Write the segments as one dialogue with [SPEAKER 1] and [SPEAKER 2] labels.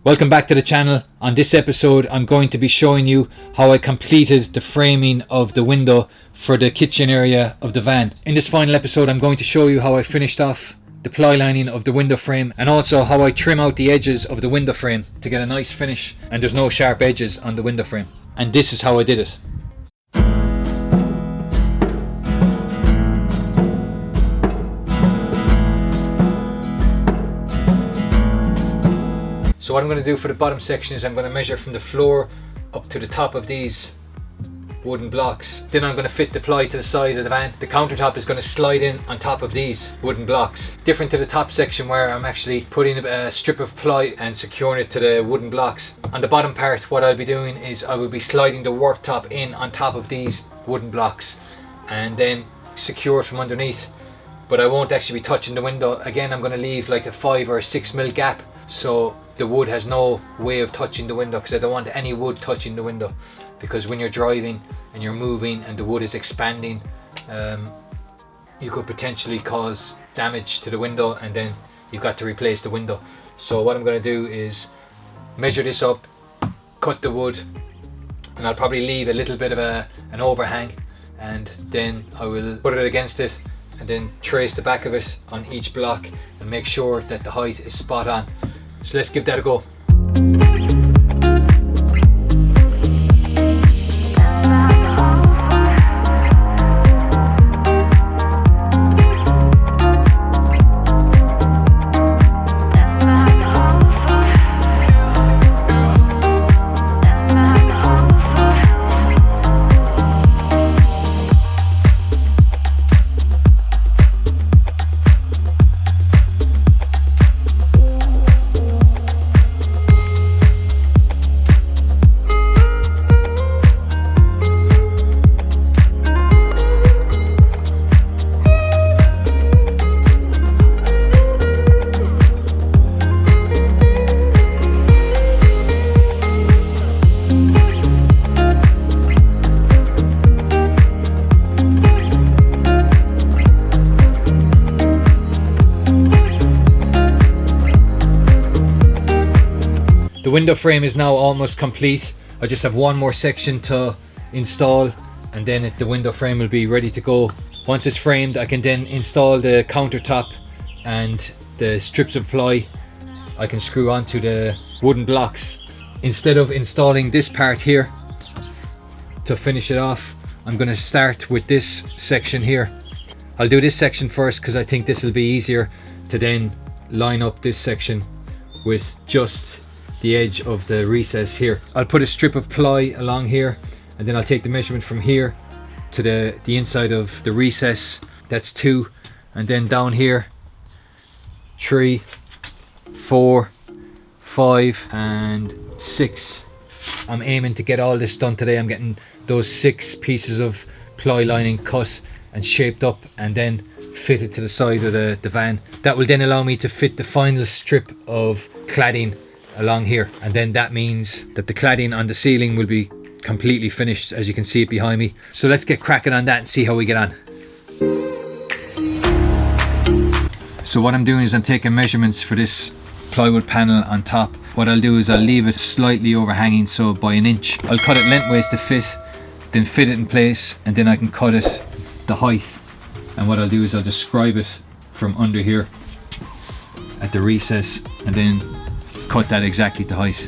[SPEAKER 1] Welcome back to the channel. On this episode I'm going to be showing you how I completed the framing of the window for the kitchen area of the van. In this final episode I'm going to show you how I finished off the ply lining of the window frame and also how I trim out the edges of the window frame to get a nice finish and there's no sharp edges on the window frame. And this is how I did it. So what I'm going to do for the bottom section is I'm going to measure from the floor up to the top of these wooden blocks. Then I'm going to fit the ply to the side of the van. The countertop is going to slide in on top of these wooden blocks. Different to the top section where I'm actually putting a strip of ply and securing it to the wooden blocks. On the bottom part, what I'll be doing is I will be sliding the worktop in on top of these wooden blocks and then secure it from underneath. But I won't actually be touching the window. Again, I'm going to leave like a 5 or 6 mil gap so the wood has no way of touching the window, because I don't want any wood touching the window, because when you're driving and you're moving and the wood is expanding, you could potentially cause damage to the window and then you've got to replace the window. So what I'm going to do is measure this up, cut the wood, and I'll probably leave a little bit of an overhang, and then I will put it against it and then trace the back of it on each block and make sure that the height is spot on. So let's give that a go. The window frame is now almost complete. I just have one more section to install and then the window frame will be ready to go. Once it's framed, I can then install the countertop and the strips of ply I can screw onto the wooden blocks. Instead of installing this part here to finish it off, I'm going to start with this section here. I'll do this section first because I think this will be easier to then line up this section with just the edge of the recess here. I'll put a strip of ply along here and then I'll take the measurement from here to the inside of the recess. That's 2, and then down here 3, 4, 5 and 6. I'm aiming to get all this done today. I'm getting those 6 pieces of ply lining cut and shaped up and then fitted to the side of the van. That will then allow me to fit the final strip of cladding along here, and then that means that the cladding on the ceiling will be completely finished, as you can see it behind me. So let's get cracking on that and see how we get on. So what I'm doing is I'm taking measurements for this plywood panel on top. What I'll do is I'll leave it slightly overhanging, so by 1 inch. I'll cut it lengthways to fit, then fit it in place, and then I can cut it the height. And what I'll do is I'll just scribe it from under here at the recess and then cut that exactly to height.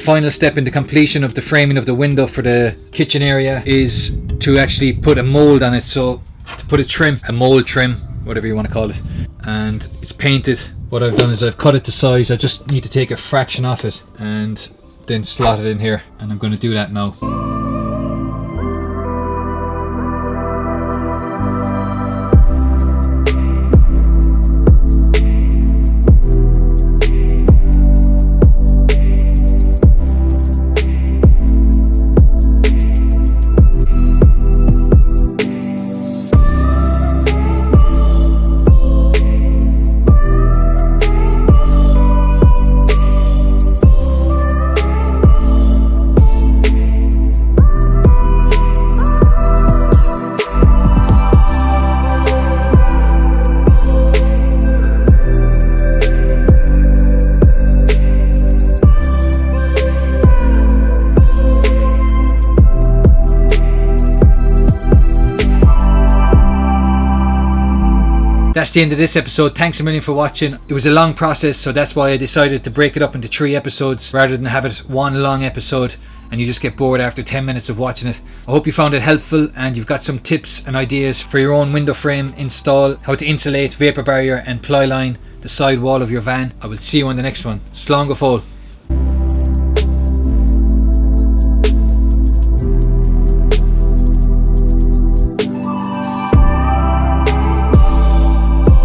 [SPEAKER 1] final step in the completion of the framing of the window for the kitchen area is to actually put a mold on it. So to put a mold trim, whatever you want to call it, and it's painted. What I've done is I've cut it to size. I just need to take a fraction off it and then slot it in here, and I'm going to do that now. That's the end of this episode. Thanks a million for watching. It was a long process, so that's why I decided to break it up into 3 episodes rather than have it one long episode and you just get bored after 10 minutes of watching it. I hope you found it helpful and you've got some tips and ideas for your own window frame install, how to insulate, vapor barrier and ply line the side wall of your van. I will see you on the next one. Slán go fóill.